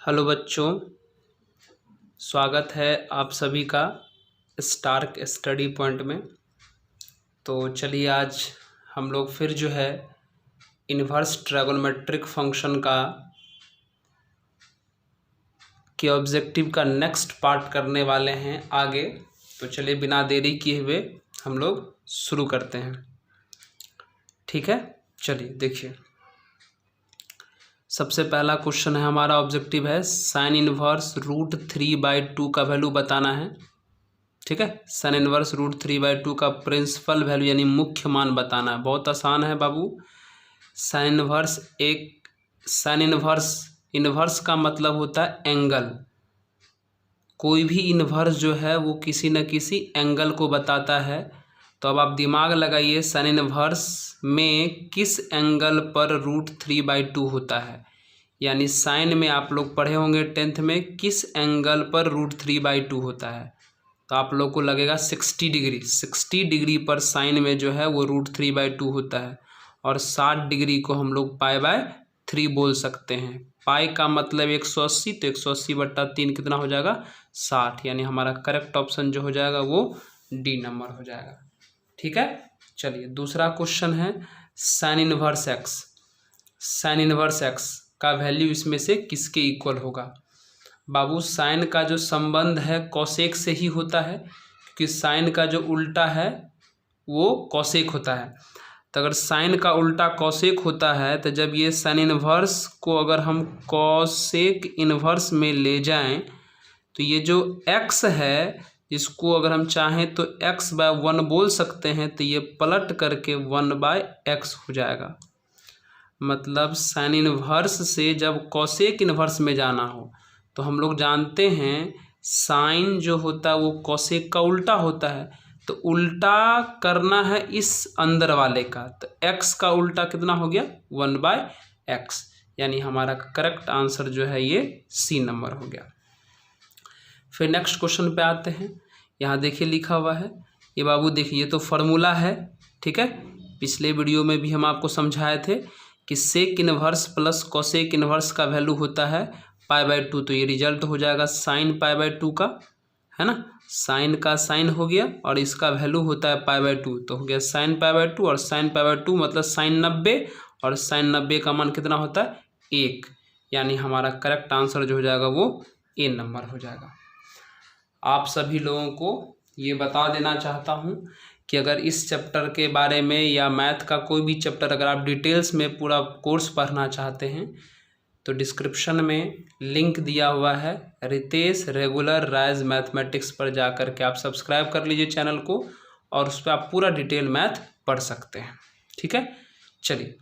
Hello बच्चों, स्वागत है आप सभी का स्टार्क स्टडी पॉइंट में। तो चलिए आज हम लोग फिर जो है इन्वर्स ट्रायगोनोमेट्रिक फंक्शन के ऑब्जेक्टिव का नेक्स्ट पार्ट करने वाले हैं आगे। तो चलिए बिना देरी किए हुए हम लोग शुरू करते हैं। ठीक है, चलिए देखिए, सबसे पहला क्वेश्चन है हमारा, ऑब्जेक्टिव है साइन इनवर्स √3/2 का वैल्यू बताना है। ठीक है, साइन इनवर्स √3/2 का प्रिंसिपल वैल्यू यानी मुख्य मान बताना है। बहुत आसान है बाबू। साइन इनवर्स का मतलब होता है एंगल। कोई भी इनवर्स जो है वो किसी न किसी एंगल को बताता है। तो अब आप दिमाग लगाइए, साइन इनवर्स में किस एंगल पर √3/2 होता है। यानी साइन में आप लोग पढ़े होंगे 10th में, किस एंगल पर √3/2 होता है। तो आप लोग को लगेगा 60 डिग्री। 60 डिग्री पर साइन में जो है वो √3/2 होता है। और 60 डिग्री को हम लोग π/3 बोल सकते हैं। पाई का मतलब 180, तो 180/3 कितना हो जाएगा, 60। यानी हमारा करेक्ट ऑप्शन जो हो जाएगा वो डी नंबर हो जाएगा। ठीक है, चलिए दूसरा क्वेश्चन है sine inverse x. Sign inverse x का वैल्यू इसमें से किसके इक्वल होगा। बाबू साइन का जो संबंध है कॉसेक से ही होता है, क्योंकि साइन का जो उल्टा है वो कॉसेक होता है। तो अगर साइन का उल्टा कॉसेक होता है तो जब ये साइन इनवर्स को अगर हम कॉसेक इनवर्स में ले जाएं तो ये जो x है इसको अगर हम चाहें तो x/1 बोल सकते हैं। तो ये पलट करके 1/x हो जाएगा। मतलब साइन इनवर्स से जब कॉसेक इनवर्स में जाना हो तो हम लोग जानते हैं साइन जो होता है वो कॉसेक का उल्टा होता है। तो उल्टा करना है इस अंदर वाले का, तो x का उल्टा कितना हो गया, 1/x। यानी हमारा करेक्ट आंसर जो है ये सी नंबर हो गया। फिर नेक्स्ट क्वेश्चन पे आते हैं। यहाँ देखिए लिखा हुआ है, ये बाबू देखिए ये तो फॉर्मूला है। ठीक है, पिछले वीडियो में भी हम आपको समझाए थे कि sec inverse plus cosec inverse का वैल्यू होता है π/2। तो ये रिजल्ट हो जाएगा साइन π/2 का, है ना। साइन का साइन हो गया और इसका वैल्यू होता है π/2, तो हो गया साइन π/2। और साइन π/2 मतलब साइन 90, और साइन 90 का मान कितना होता है, 1। यानी हमारा करेक्ट आंसर जो हो जाएगा वो ए नंबर हो जाएगा। आप सभी लोगों को ये बता देना चाहता हूँ कि अगर इस चैप्टर के बारे में या मैथ का कोई भी चैप्टर अगर आप डिटेल्स में पूरा कोर्स पढ़ना चाहते हैं तो डिस्क्रिप्शन में लिंक दिया हुआ है, रितेश रेगुलर राइज मैथमेटिक्स पर जा कर के आप सब्सक्राइब कर लीजिए चैनल को, और उस पर आप पूरा डिटेल मैथ पढ़ सकते हैं। ठीक है, चलिए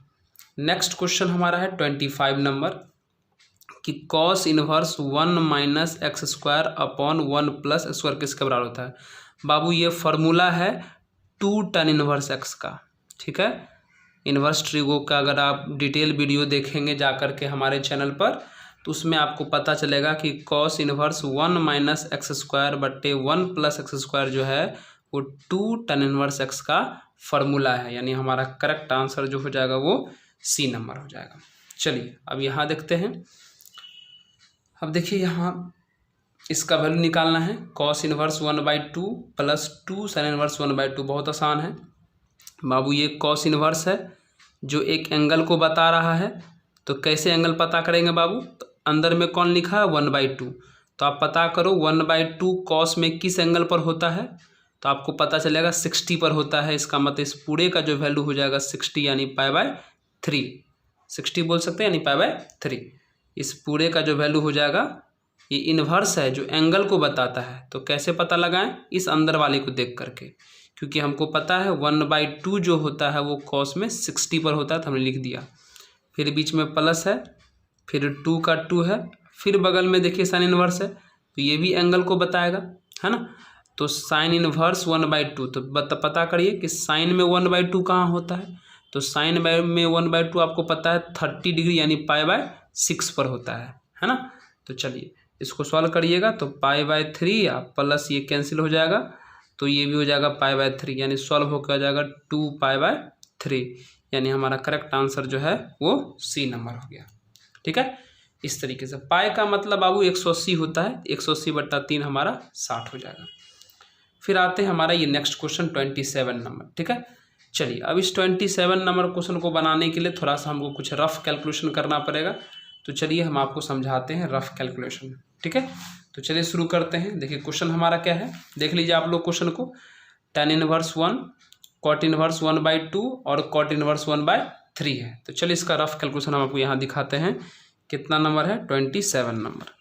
नेक्स्ट क्वेश्चन हमारा है 25 नंबर कि कॉस इनवर्स 1 - x² / 1 + x² किसके बराबर होता है। बाबू ये फॉर्मूला है 2 tan इनवर्स x का। ठीक है, इनवर्स ट्रिगो का अगर आप डिटेल वीडियो देखेंगे जा कर के हमारे चैनल पर तो उसमें आपको पता चलेगा कि कॉस इनवर्स 1 - x² / 1 + x² जो है वो 2 tan इनवर्स x का फॉर्मूला है। यानी हमारा करेक्ट आंसर जो हो जाएगा वो सी नंबर हो जाएगा। चलिए अब यहाँ देखते हैं। अब देखिए यहाँ इसका वैल्यू निकालना है, कॉस इनवर्स 1/2 + 2 साइन इनवर्स 1/2। बहुत आसान है बाबू, ये कॉस इनवर्स है जो एक एंगल को बता रहा है। तो कैसे एंगल पता करेंगे बाबू, तो अंदर में कौन लिखा है 1/2, तो आप पता करो 1/2 कॉस में किस एंगल पर होता है। तो आपको पता चलेगा 60 पर होता है। इसका मतलब इस पूरे का जो वैल्यू हो जाएगा 60 यानी π/3। 60 बोल सकते हैं यानी π/3। इस पूरे का जो वैल्यू हो जाएगा, ये इन्वर्स है जो एंगल को बताता है। तो कैसे पता लगाएं, इस अंदर वाले को देख करके, क्योंकि हमको पता है 1/2 जो होता है वो कॉस में 60 पर होता है, तो हमने लिख दिया। फिर बीच में प्लस है, फिर 2 का 2 है, फिर बगल में देखिए साइन इनवर्स है, तो ये भी एंगल को बताएगा, है ना। तो साइन इनवर्स 1/2, तो पता करिए कि साइन में 1/2 कहाँ होता है। तो साइन में 1/2 आपको पता है 30 डिग्री यानी π/6 पर होता है ना। तो चलिए इसको सॉल्व करिएगा, तो π/3 या प्लस ये कैंसिल हो जाएगा, तो ये भी हो जाएगा π/3। यानी सॉल्व होकर आ जाएगा 2π/3। यानी हमारा करेक्ट आंसर जो है वो सी नंबर हो गया। ठीक है, इस तरीके से। पाई का मतलब बाबू 180 होता है, 180/3 हमारा 60 हो जाएगा। फिर आते हैं हमारा ये नेक्स्ट क्वेश्चन 27 नंबर। ठीक है, चलिए अब इस 27 नंबर क्वेश्चन को बनाने के लिए थोड़ा सा हमको कुछ रफ कैलकुलेशन करना पड़ेगा। तो चलिए हम आपको समझाते हैं रफ कैलकुलेशन। ठीक है, तो चलिए शुरू करते हैं। देखिए क्वेश्चन हमारा क्या है, देख लीजिए आप लोग क्वेश्चन को। tan इनवर्स 1, cot इनवर्स 1/2 और cot इनवर्स 1/3 है। तो चलिए इसका रफ कैलकुलेशन हम आपको यहाँ दिखाते हैं। कितना नंबर है, 27 नंबर।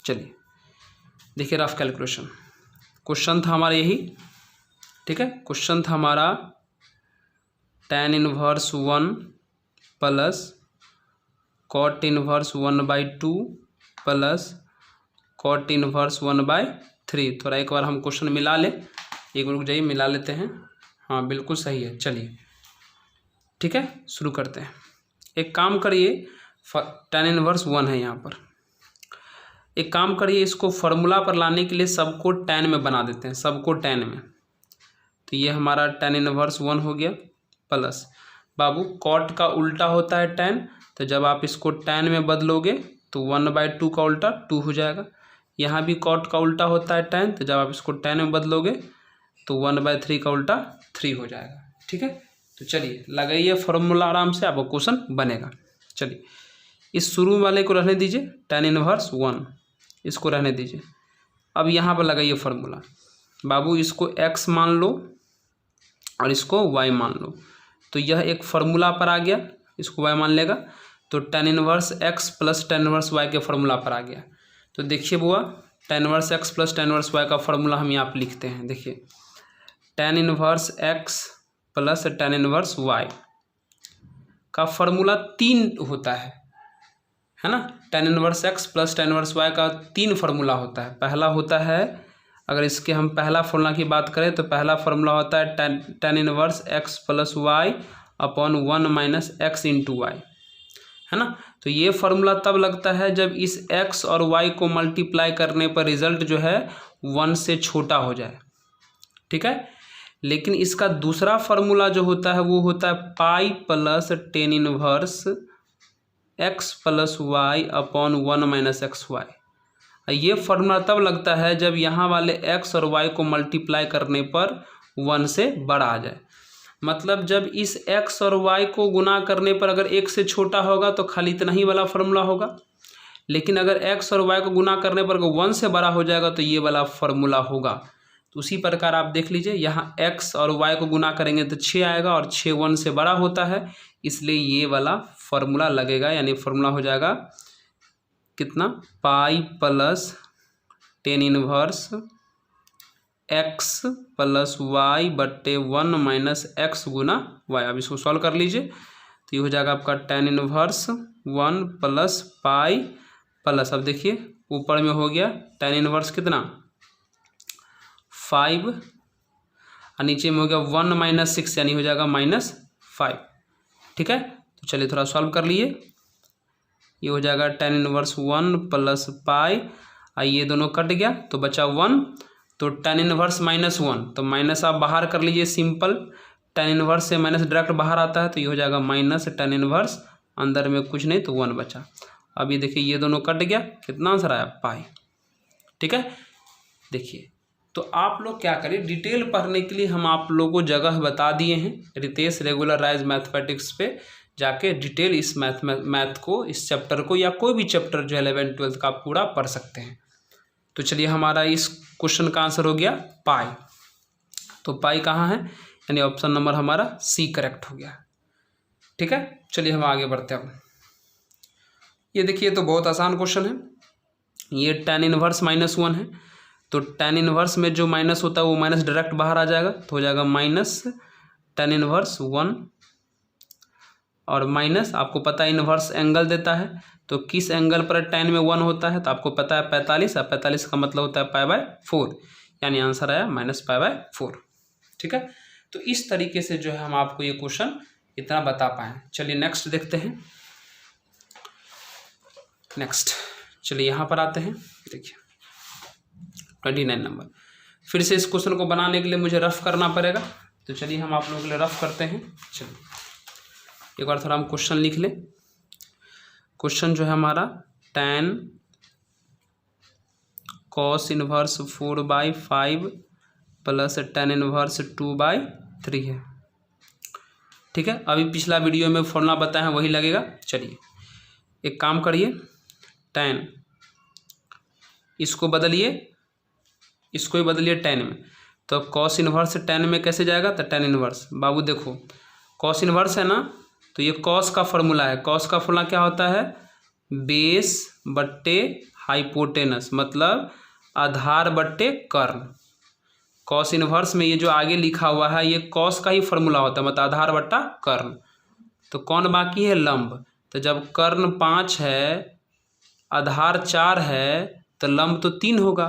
चलिए देखिए रफ कैलकुलेशन। क्वेश्चन था हमारा यही। ठीक है, क्वेश्चन था हमारा tan inverse 1 plus cot inverse 1/2 plus cot inverse 1/3। थोड़ा एक बार हम क्वेश्चन मिला लें, एक रुक जाइए, मिला लेते हैं। हाँ बिल्कुल सही है। चलिए ठीक है, शुरू करते हैं। एक काम करिए, tan इनवर्स 1 है यहाँ पर। एक काम करिए, इसको फॉर्मूला पर लाने के लिए सबको tan में बना देते हैं, सबको tan में। तो ये हमारा tan इनवर्स 1 हो गया प्लस बाबू cot का उल्टा होता है tan, तो जब आप इसको tan में बदलोगे तो 1/2 का उल्टा 2 हो जाएगा। यहाँ भी cot का उल्टा होता है tan, तो जब आप इसको tan में बदलोगे तो 1/3 का उल्टा 3 हो जाएगा। ठीक है, तो चलिए लगाइए फॉर्मूला, आराम से आपको क्वेश्चन बनेगा। चलिए इस शुरू वाले को रहने दीजिए, tan इनवर्स 1 इसको रहने दीजिए। अब यहाँ पर लगाइए फॉर्मूला। बाबू इसको x मान लो और इसको y मान लो, तो यह एक फार्मूला पर आ गया, इसको y मान लेगा तो tan inverse x plus tan inverse y के फार्मूला पर आ गया। तो देखिए बुआ, tan inverse x plus tan inverse y का फार्मूला हम यहाँ पर लिखते हैं। देखिए tan inverse x plus tan inverse y का फार्मूला 3 होता है ना। tan inverse x plus tan inverse y का 3 फार्मूला होता है। पहला होता है, अगर इसके हम पहला फार्मूला की बात करें तो पहला फार्मूला होता है tan inverse x plus y upon 1 minus x into Y, है ना। तो ये फार्मूला तब लगता है जब इस x और y को मल्टीप्लाई करने पर रिजल्ट जो है 1 से छोटा हो जाए। ठीक है, लेकिन इसका दूसरा फार्मूला जो होता है वो होता है pi plus tan inverse x plus Y upon 1 minus X Y. ये फार्मूला तब लगता है जब यहाँ वाले x और y को मल्टीप्लाई करने पर 1 से बड़ा आ जाए। मतलब जब इस x और y को गुना करने पर अगर 1 से छोटा होगा तो खाली इतना ही वाला फार्मूला होगा, लेकिन अगर x और y को गुना करने पर 1 से बड़ा हो जाएगा तो ये वाला फार्मूला होगा। तो उसी प्रकार आप देख लीजिए, यहाँ x और y को गुना करेंगे तो 6 आएगा और 6 1 से बड़ा होता है, इसलिए ये वाला फार्मूला लगेगा। यानी फार्मूला हो जाएगा कितना, pi plus tan inverse x plus Y बट्टे 1 माइनस एक्स गुना वाई। अब इसको सॉल्व कर लीजिए तो ये हो जाएगा आपका tan inverse 1 plus pi plus, अब देखिए ऊपर में हो गया tan इनवर्स कितना 5 और नीचे में हो गया 1 माइनस 6 यानी हो जाएगा -5। ठीक है, तो चलिए थोड़ा सॉल्व कर लिए। ये हो जाएगा tan इनवर्स 1 प्लस पाई, ये दोनों कट गया तो बचा 1, तो tan इनवर्स -1, तो माइनस आप बाहर कर लीजिए सिंपल। tan इनवर्स से माइनस डायरेक्ट बाहर आता है तो ये हो जाएगा माइनस tan इनवर्स, अंदर में कुछ नहीं तो 1 बचा। अब ये देखिए ये दोनों कट गया, कितना आंसर आया पाई। ठीक है, देखिए तो आप लोग क्या करें, डिटेल पढ़ने के लिए हम आप लोगों को जगह बता दिए हैं, रितेश रेगुलराइज मैथमेटिक्स पे जाके डिटेल इस मैथ को, इस चैप्टर को या कोई भी चैप्टर जो 11th 12th का पूरा पढ़ सकते हैं। तो चलिए हमारा इस क्वेश्चन का आंसर हो गया पाई। तो पाई कहाँ है, यानी ऑप्शन नंबर हमारा सी करेक्ट हो गया। ठीक है, चलिए हम आगे बढ़ते हैं। ये देखिए तो बहुत आसान क्वेश्चन है। ये tan इनवर्स -1 है, तो tan इनवर्स में जो माइनस होता है वो माइनस डायरेक्ट बाहर आ जाएगा, तो हो जाएगा माइनस tan इनवर्स 1 और माइनस, आपको पता है इनवर्स एंगल देता है, तो किस एंगल पर tan में 1 होता है, तो आपको पता है 45, और 45 का मतलब होता है π/4, यानी आंसर आया -π/4। ठीक है, तो इस तरीके से जो है हम आपको ये क्वेश्चन इतना बता पाए। चलिए नेक्स्ट देखते हैं। नेक्स्ट चलिए यहाँ पर आते हैं। देखिए 29 नंबर, फिर से इस क्वेश्चन को बनाने के लिए मुझे रफ करना पड़ेगा, तो चलिए हम आप लोगों के लिए रफ करते हैं। चलिए एक बार थोड़ा हम क्वेश्चन लिख लें। क्वेश्चन जो है हमारा tan cos inverse 4/5 plus tan inverse 2/3 है। ठीक है, अभी पिछला वीडियो में फॉर्मूला बताया है वही लगेगा। चलिए एक काम करिए, tan इसको बदलिए, इसको ही बदलिए tan में, तो cos इनवर्स tan में कैसे जाएगा, तो tan इनवर्स, बाबू देखो cos इनवर्स है ना, तो ये cos का फॉर्मूला है। cos का फॉर्मूला क्या होता है, बेस बट्टे हाइपोटेनस, मतलब आधार बट्टे कर्ण। cos इनवर्स में ये जो आगे लिखा हुआ है ये cos का ही फॉर्मूला होता है, मतलब आधार बट्टा कर्ण। तो कौन बाकी है, लंब। तो जब कर्ण 5 है, आधार 4 है, तो लंब तो 3 होगा।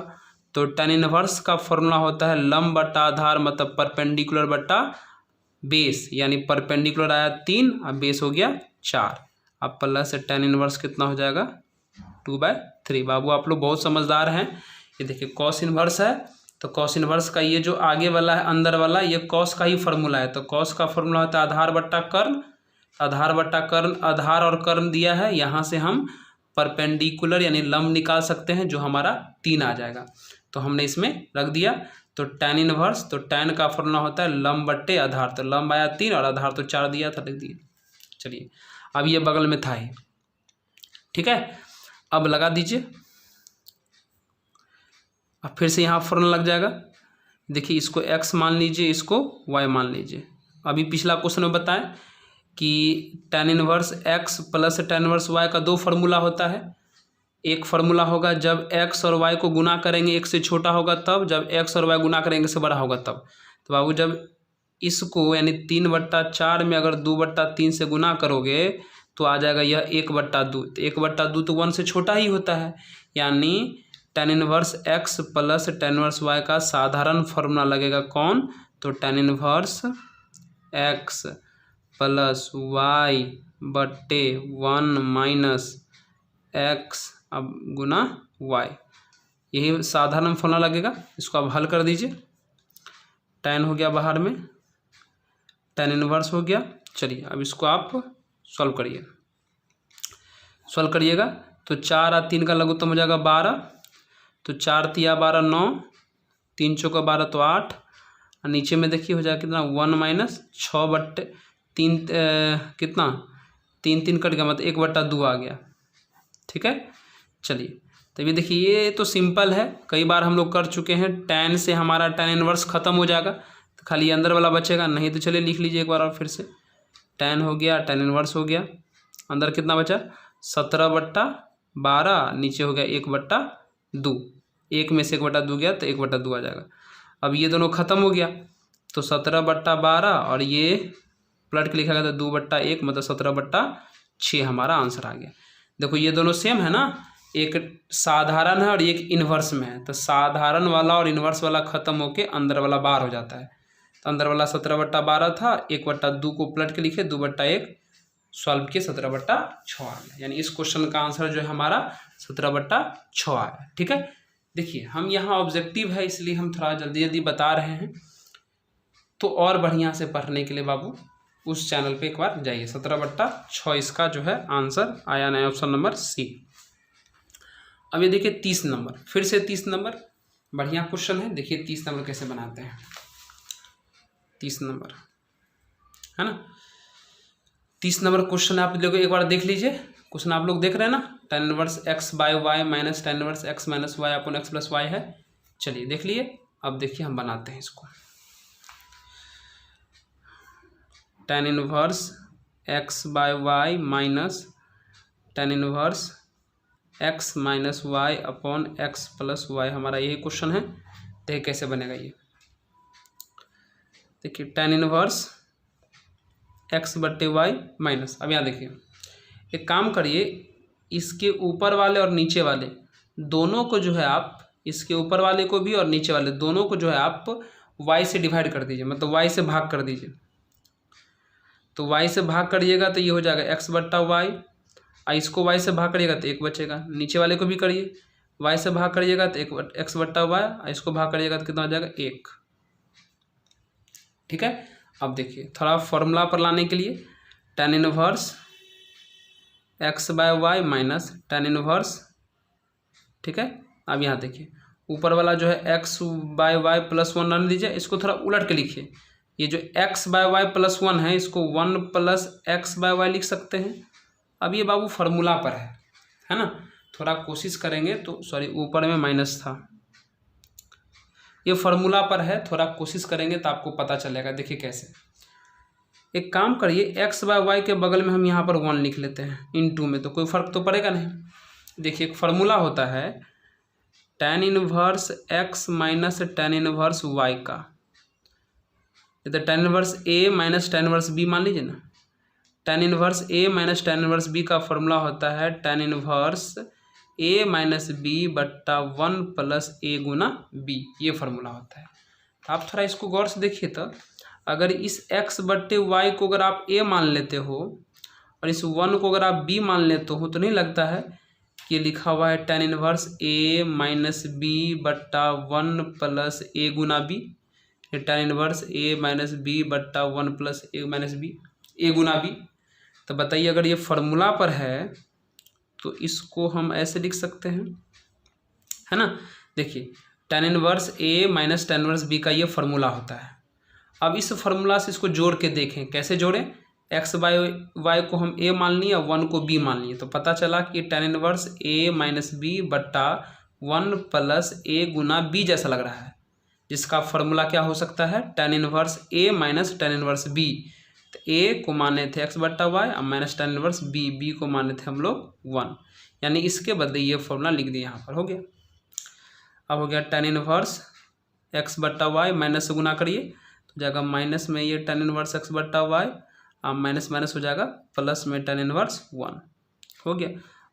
तो tan इनवर्स का फॉर्मूला होता है लंब बट्टा आधार, मतलब परपेंडिकुलर बट्टा बेस, यानी परपेंडिकुलर आया 3 और बेस हो गया 4। अब प्लस tan इनवर्स कितना हो जाएगा, 2/3। बाबू आप लोग बहुत समझदार हैं। ये देखिए cos इनवर्स है, तो cos इनवर्स का ये जो आगे वाला है अंदर वाला, ये cos का ही फॉर्मूला है। तो cos का फॉर्मूला होता है आधार बट्टा कर्ण, आधार बट्टा कर्ण, आधार और कर्ण दिया है, यहाँ से हम परपेंडिकुलर यानी लंब निकाल सकते हैं, जो हमारा 3 आ जाएगा। तो हमने इसमें रख दिया। तो tan इनवर्स, तो tan का फॉर्मूला होता है लंब बट्टे आधार, तो लंब आया 3 और आधार तो 4 दिया था, लिख दिया। चलिए अब ये बगल में था ही, ठीक है, अब लगा दीजिए। अब फिर से यहाँ फॉर्मूला लग जाएगा। देखिए इसको x मान लीजिए, इसको y मान लीजिए। अभी पिछला क्वेश्चन में बताएं कि tan inverse x plus tan inverse y का 2 फार्मूला होता है। एक फार्मूला होगा जब x और y को गुना करेंगे 1 से छोटा होगा तब, जब x और y गुना करेंगे से बड़ा होगा तब। तो बाबू जब इसको यानी 3/4 में अगर 2/3 से गुना करोगे तो आ जाएगा यह 1/2। तो 1/2 तो 1 से छोटा ही होता है, यानी tan inverse x plus tan inverse y का साधारण फार्मूला लगेगा कौन, तो tan inverse x plus y बट्टे 1 माइनस x अब गुना y, यही साधारण फॉर्मूला लगेगा। इसको आप हल कर दीजिए। tan हो गया बाहर में, tan इनवर्स हो गया। चलिए अब इसको आप सॉल्व करिए, सॉल्व करिएगा तो 4 और 3 का लघुत्तम हो जाएगा 12, तो 4 तिया 12 9, 3 चौका 12 तो 8, और नीचे में देखिए हो जाएगा कितना 1 माइनस 6/3 कितना 3 3 कट गया, मतलब 1/2 आ गया। ठीक है, चलिए तो ये देखिए ये तो सिंपल है, कई बार हम लोग कर चुके हैं। tan से हमारा tan इनवर्स ख़त्म हो जाएगा, तो खाली अंदर वाला बचेगा। नहीं तो चलिए लिख लीजिए एक बार और फिर से, tan हो गया, tan इनवर्स हो गया, अंदर कितना बचा 17/12, नीचे हो गया 1/2, 1 में से 1/2 गया तो 1/2 आ जाएगा। अब ये दोनों ख़त्म हो गया, तो 17/12 और ये पलट के लिखा गया तो 2/1, मतलब 17/6 हमारा आंसर आ गया। देखो ये दोनों सेम है ना, एक साधारण है और एक इन्वर्स में है, तो साधारण वाला और इन्वर्स वाला ख़त्म होके अंदर वाला बार हो जाता है। तो अंदर वाला 17/12 था, 1/2 को पलट के लिखे, 2/1 सॉल्व किए, 17/6 आ गया। यानी इस क्वेश्चन का आंसर जो है हमारा 17/6 आ गया। ठीक है, देखिए हम यहाँ ऑब्जेक्टिव है इसलिए हम थोड़ा जल्दी जल्दी बता रहे हैं, तो और बढ़िया से पढ़ने के लिए बाबू उस चैनल पे एक बार जाइए। 17/6 इसका जो है आंसर आया ना, ऑप्शन नंबर सी। अब ये देखिए 30 नंबर, फिर से 30 नंबर बढ़िया क्वेश्चन है। देखिए 30 नंबर कैसे बनाते हैं, 30 नंबर है ना, 30 नंबर क्वेश्चन आप लोग एक बार देख लीजिए। क्वेश्चन आप लोग देख रहे हैं ना, tan inverse x/y minus tan inverse x minus y upon x plus y है। चलिए देख लिए, अब देखिए हम बनाते हैं इसको। tan inverse x/y minus tan inverse x minus y upon x plus y, हमारा यही क्वेश्चन है। देखिए कैसे बनेगा ये, देखिए tan इनवर्स x/y माइनस, अब यहाँ देखिए एक काम करिए, इसके ऊपर वाले और नीचे वाले दोनों को जो है आप, इसके ऊपर वाले को भी और नीचे वाले दोनों को जो है आप y से डिवाइड कर दीजिए, मतलब y से भाग कर दीजिए। तो y से भाग करिएगा तो ये हो जाएगा x/y, इसको y से भाग करिएगा तो 1 बचेगा। नीचे वाले को भी करिए, y से भाग करिएगा तो x/y, इसको भाग करिएगा तो कितना हो जाएगा 1। ठीक है, अब देखिए थोड़ा फॉर्मूला पर लाने के लिए tan inverse X by Y minus tan inverse, ठीक है। अब यहाँ देखिए ऊपर वाला जो है X by Y plus one रहने दीजिए, इसको थोड़ा उलट के लिखिए। ये जो X by Y plus one है इसको one plus X by Y लिख सकते हैं। अब ये बाबू फार्मूला पर है ना, थोड़ा कोशिश करेंगे तो, सॉरी ऊपर में माइनस था, ये फार्मूला पर है, थोड़ा कोशिश करेंगे तो आपको पता चलेगा। देखिए कैसे, एक काम करिए एक्स बाय वाई के बगल में हम यहाँ पर वन लिख लेते हैं इनटू में, तो कोई फर्क तो पड़ेगा नहीं। देखिए एक फार्मूला होता है tan inverse x minus tan inverse y का, तो tan inverse a minus tan inverse b मान लीजिए ना। tan inverse a minus tan inverse b का फॉर्मूला होता है tan inverse a minus b बट्टा one plus a Guna b, ये फार्मूला होता है। आप थोड़ा इसको गौर से देखिए तो, अगर इस x बट्टे y को अगर आप a मान लेते हो और इस वन को अगर आप b मान लेते हो तो नहीं लगता है कि लिखा हुआ है tan inverse a minus b बट्टा one plus a Guna b, tan inverse a minus b बट्टा one plus a minus b, a Guna b। तो बताइए अगर ये फार्मूला पर है तो इसको हम ऐसे लिख सकते हैं, है ना। देखिए tan inverse a minus tan inverse b का ये फार्मूला होता है। अब इस फार्मूला से इसको जोड़ के देखें, कैसे जोड़ें। एक्स बाय वाई को हम a मान लिए, वन को b मान लिए, तो पता चला कि tan inverse a minus b बट्टा one plus a Guna b जैसा लग रहा है, जिसका फार्मूला क्या हो सकता है tan inverse a minus tan inverse b। तो a को माने थे x बट्टा वाई और माइनस tan इनवर्स b को माने थे हम लोग वन, यानी इसके बदले ये फॉर्मूला लिख दिए यहाँ पर, हो गया। अब हो गया tan इनवर्स x बट्टा वाई, माइनस से गुना करिए तो जाएगा माइनस में ये tan इनवर्स x बट्टा वाई, अब माइनस माइनस हो जाएगा प्लस में tan इनवर्स वन, हो गया।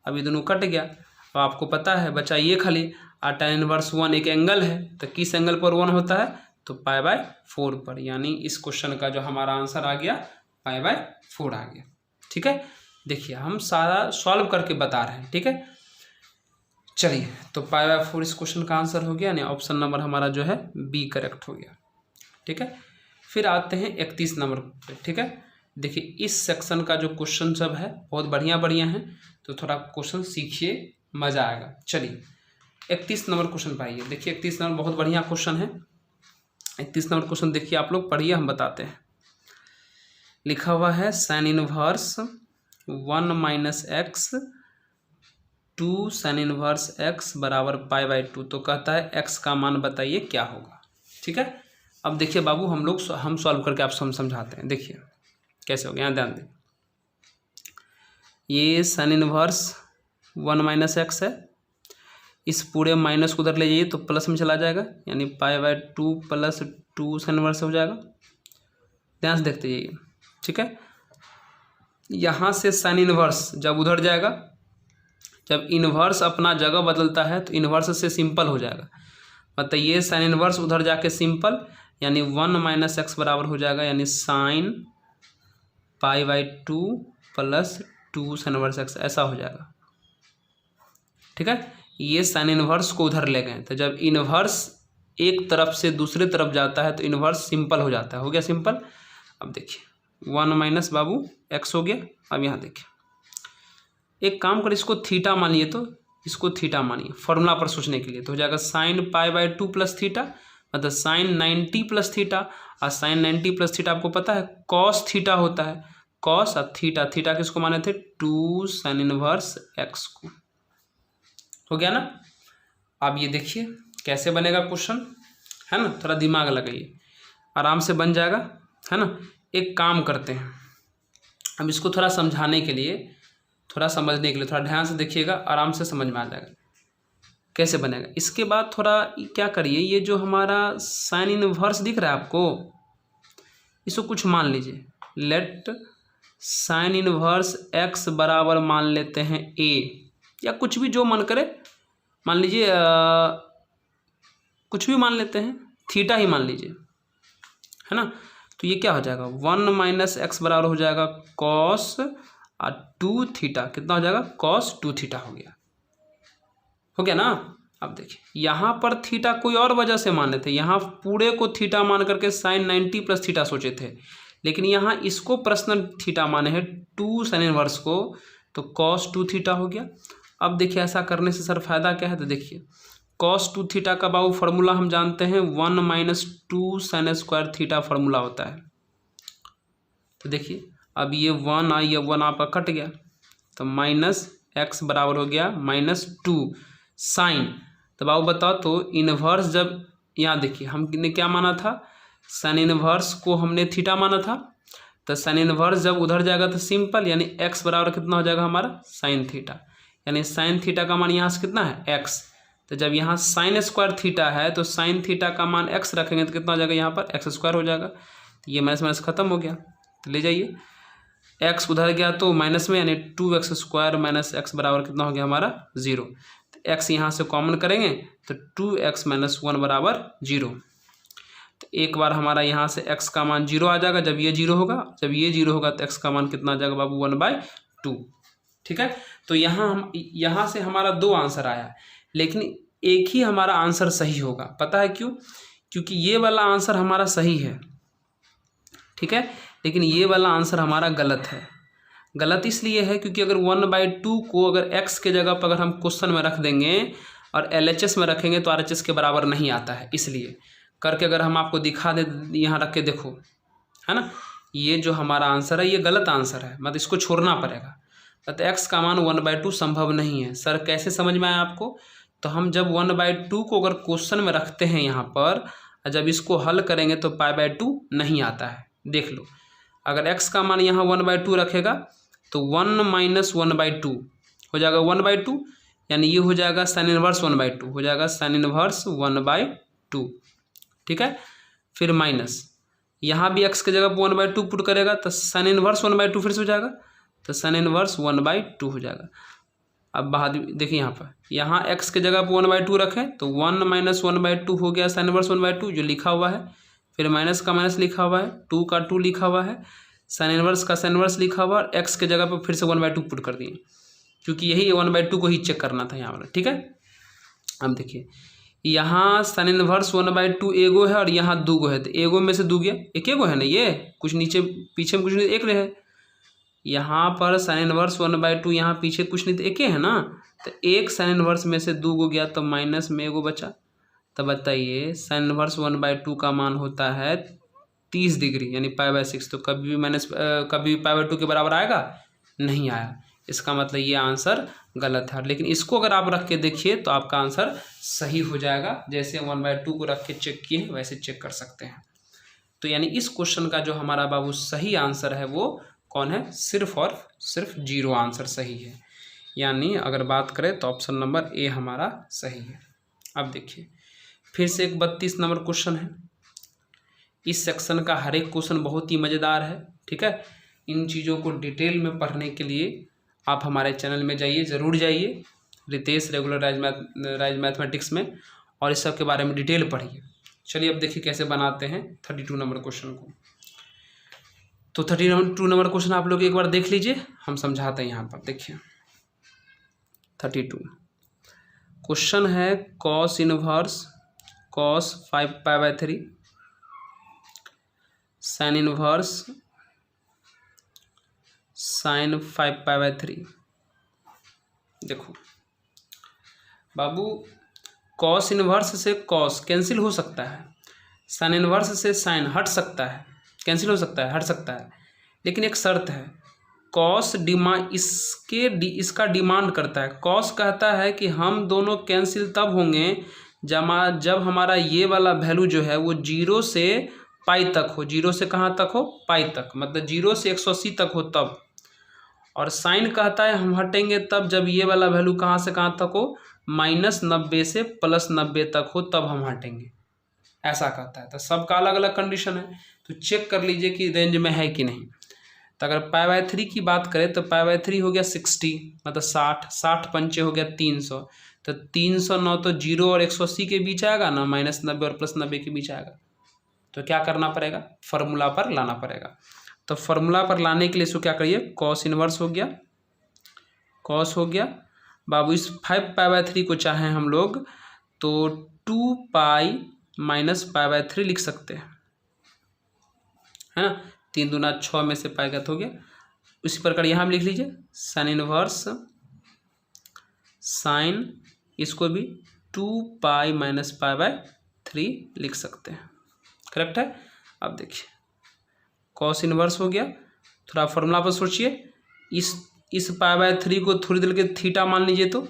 अब ये दोनों कट गया। अब आपको पता है बचा ये खाली, और tan इनवर्स वन एक एंगल है, तो किस एंगल पर वन होता है, तो पाई बाय फोर पर, यानी इस क्वेश्चन का जो हमारा आंसर आ गया पाई बाय फोर आ गया, ठीक है। देखिए हम सारा सॉल्व करके बता रहे हैं, ठीक है। चलिए तो पाई बाय फोर इस क्वेश्चन का आंसर हो गया, यानी ऑप्शन नंबर हमारा जो है बी करेक्ट हो गया, ठीक है। फिर आते हैं 31 नंबर पे, ठीक है। देखिए इस सेक्शन का जो क्वेश्चन सब है बहुत बढ़िया बढ़िया है, तो थोड़ा क्वेश्चन सीखिए, मज़ा आएगा। चलिए 31 नंबर क्वेश्चन पर आइए। देखिए 31 नंबर बहुत बढ़िया क्वेश्चन है। 31 नंबर क्वेश्चन देखिए आप लोग पढ़िए, हम बताते हैं। लिखा हुआ है sine inverse one minus X two sine inverse X बराबर पाई बाय टू, तो कहता है एक्स का मान बताइए क्या होगा, ठीक है। अब देखिए बाबू हम सॉल्व करके आप समझाते हैं। देखिए कैसे हो गया, यहाँ ध्यान दें। ये sign inverse one minus x है, इस पूरे माइनस को उधर ले जाइए तो प्लस में चला जाएगा, यानी pi by two plus two sine inverse हो जाएगा। ध्यान से देखते जाइए, ठीक है। यहाँ से साइन इनवर्स जब उधर जाएगा, जब इनवर्स अपना जगह बदलता है तो इनवर्स से सिंपल हो जाएगा, मतलब ये साइन इनवर्स उधर जाके सिंपल, यानी वन माइनस एक्स बराबर हो जाएगा, यानी sine pi by two plus two sine inverse x, ऐसा हो जाएगा, ठीक है। ये साइन इनवर्स को उधर ले गए, तो जब इनवर्स एक तरफ से दूसरे तरफ जाता है तो इनवर्स सिंपल हो जाता है, हो गया सिंपल। अब देखिए वन माइनस बाबू एक्स हो गया। अब यहाँ देखिए एक काम कर, इसको थीटा मानिए, तो इसको थीटा मानिए फॉर्मूला पर सोचने के लिए, तो हो जाएगा sine pi by two plus theta, मतलब साइन 90 प्लस थीटा, और साइन 90 प्लस थीटा आपको पता है कॉस थीटा होता है, कॉस और थीटा, थीटा किसको माने थे टू साइन इनवर्स एक्स को, हो गया ना। अब ये देखिए कैसे बनेगा क्वेश्चन, है ना, थोड़ा दिमाग लगाइए, आराम से बन जाएगा, है ना। एक काम करते हैं, अब इसको थोड़ा समझाने के लिए, थोड़ा समझने के लिए थोड़ा ध्यान से देखिएगा, आराम से समझ में आ जाएगा कैसे बनेगा। इसके बाद थोड़ा क्या करिए, ये जो हमारा साइन इनवर्स दिख रहा है आपको, इसको कुछ मान लीजिए, लेट साइन इनवर्स एक्स बराबर मान लेते हैं ए, या कुछ भी जो मन करे मान लीजिए, कुछ भी मान लेते हैं, थीटा ही मान लीजिए, है ना। तो ये क्या हो जाएगा, वन माइनस एक्स बराबर हो जाएगा कॉस और टू थीटा, कितना हो जाएगा कॉस टू थीटा, हो गया ना। अब देखिए यहाँ पर थीटा कोई और वजह से माने थे, यहाँ पूरे को थीटा मान करके साइन 90 प्लस थीटा सोचे थे, लेकिन यहाँ इसको पर्सनल थीटा माने हैं टू साइन इनवर्स को, तो कॉस 2 थीटा हो गया। अब देखिए ऐसा करने से सर फायदा क्या है, तो देखिए कॉस 2 थीटा का बाबू फार्मूला हम जानते हैं 1 - 2 sin स्क्वायर थीटा फार्मूला होता है। तो देखिए अब ये 1 आई, ये 1 आपका कट गया, तो -x बराबर हो गया -2 साइन। तो बाबू बताओ तो इनवर्स, जब यहाँ देखिए हमने क्या माना था, साइन इनवर्स को हमने थीटा माना था, तो साइन इनवर्स जब उधर जाएगा तो सिंपल, यानी x बराबर कितना हो जाएगा हमारा साइन थीटा, यानी साइन थीटा का मान यहाँ से कितना है x। तो जब यहाँ साइन स्क्वायर थीटा है तो साइन थीटा का मान x रखेंगे तो कितना हो जाएगा यहाँ पर x स्क्वायर हो जाएगा। तो ये माइनस माइनस खत्म हो गया, तो ले जाइए x उधर गया तो माइनस में, यानी 2x स्क्वायर माइनस x बराबर कितना हो गया हमारा 0। तो x यहाँ से कॉमन करेंगे तो 2x - 1 बराबर 0। तो एक बार हमारा यहाँ से x का मान 0 आ जाएगा, जब ये 0 होगा, जब ये 0 होगा तो x का मान कितना आ जाएगा बाबू 1/2। ठीक है, तो यहाँ से हमारा 2 आंसर आया, लेकिन एक ही हमारा आंसर सही होगा। पता है क्यों? क्योंकि ये वाला आंसर हमारा सही है, ठीक है, लेकिन ये वाला आंसर हमारा गलत है। गलत इसलिए है क्योंकि अगर 1/2 को अगर x के जगह पर अगर हम क्वेश्चन में रख देंगे और LHS में रखेंगे तो RHS के बराबर नहीं आता है। इसलिए करके अगर हम आपको दिखा दे, यहाँ रख के देखो, है ना, ये जो हमारा आंसर है ये गलत आंसर है, मतलब इसको छोड़ना पड़ेगा। तो x का मान 1/2 संभव नहीं है। सर कैसे समझ में आया आपको? तो हम जब 1/2 को अगर क्वेश्चन में रखते हैं यहाँ पर, जब इसको हल करेंगे तो π/2 नहीं आता है। देख लो, अगर x का मान यहाँ 1/2 रखेगा तो 1 - 1/2 हो जाएगा 1/2, यानी ये हो जाएगा साइन इनवर्स 1/2 हो जाएगा, साइन इनवर्स 1/2। ठीक है, फिर माइनस यहाँ भी x के जगह 1/2 पुट करेगा तो साइन इनवर्स 1/2 फिर से हो जाएगा, तो साइन इनवर्स 1/2 हो जाएगा। अब बाद देखिए यहाँ पर, यहाँ x के जगह पर 1/2 रखें तो 1 - 1/2 हो गया साइन इनवर्स 1/2 जो लिखा हुआ है, फिर माइनस का माइनस लिखा हुआ है, 2 का 2 लिखा हुआ है, साइन इनवर्स का साइन इनवर्स लिखा हुआ, और x के जगह पर फिर से 1/2 पुट कर दिए, क्योंकि यही 1/2 को ही चेक करना था यहाँ वाला। ठीक है, अब देखिए यहाँ साइन इनवर्स 1/2 एगो है और यहाँ 2 गो है, तो एगो में से 2 गया, एक एगो है ना, ये कुछ नीचे पीछे में कुछ नहीं, एक है यहाँ पर साइन इनवर्स 1/2, यहाँ पीछे कुछ नहीं तो एक है ना, तो एक साइन इनवर्स में से 2 गो गया तो माइनस में एगो बचा। तो बताइए साइन इनवर्स 1/2 का मान होता है 30 डिग्री, यानी π/6, तो कभी भी कभी π/2 के बराबर आएगा? नहीं आया। इसका मतलब ये आंसर गलत है। लेकिन इसको अगर आप रख के देखिए तो आपका आंसर सही हो जाएगा। जैसे 1/2 को रख के चेक किए वैसे चेक कर सकते हैं। तो यानी इस क्वेश्चन का जो हमारा बाबू सही आंसर है वो कौन है? सिर्फ और सिर्फ 0 आंसर सही है। यानी अगर बात करें तो ऑप्शन नंबर ए हमारा सही है। अब देखिए फिर से एक 32 नंबर क्वेश्चन है। इस सेक्शन का हर एक क्वेश्चन बहुत ही मज़ेदार है। ठीक है, इन चीज़ों को डिटेल में पढ़ने के लिए आप हमारे चैनल में जाइए, ज़रूर जाइए, रितेश रेगुलर राइज मैथमेटिक्स में, और इस सब के बारे में डिटेल पढ़िए। चलिए अब देखिए कैसे बनाते हैं 32 नंबर क्वेश्चन को। तो 32 नंबर क्वेश्चन आप लोग एक बार देख लीजिए, हम समझाते हैं यहाँ पर। देखिए 32 क्वेश्चन है, cos inverse cos 5π/3 sine inverse sine 5π/3। देखो बाबू, कॉस इनवर्स से कॉस कैंसिल हो सकता है, साइन इनवर्स से साइन हट सकता है, कैंसिल हो सकता है, हट सकता है, लेकिन एक शर्त है, कॉस इसका डिमांड करता है। कॉस कहता है कि हम दोनों कैंसिल तब होंगे जब हमारा ये वाला वैल्यू जो है वो 0 से पाई तक हो। 0 से कहाँ तक हो? पाई तक, मतलब 0 से 180 तक हो तब। और साइन कहता है हम हटेंगे तब जब ये वाला वैल्यू कहाँ से कहाँ तक हो? -90 से +90 तक हो, तब हम हटेंगे, ऐसा कहता है। तो सबका अलग अलग कंडीशन है, तो चेक कर लीजिए कि रेंज में है कि नहीं। तो अगर π/3 की बात करें तो π/3 हो गया 60, मतलब 60 पंचे हो गया 300, तो 309 तो 0 और 180 के बीच आएगा ना, -90 और +90 के बीच आएगा। तो क्या करना पड़ेगा? फॉर्मूला पर लाना पड़ेगा। तो फॉर्मूला पर लाने के लिए इसको क्या करिए, कॉस इनवर्स हो गया, कॉस हो गया बाबू। इस 5π/3 को चाहें हम लोग तो 2π - π/3 लिख सकते हैं, है ना। 3 दूना 6 में से पाई गत हो गया, उसी प्रकार यहाँ भी लिख लीजिए साइन इनवर्स साइन, इसको भी 2 - π/3 लिख सकते हैं, करेक्ट है। अब देखिए कॉस इनवर्स हो गया, थोड़ा फॉर्मूला पर सोचिए, इस π/3 को थोड़ी देर के थीटा मान लीजिए तो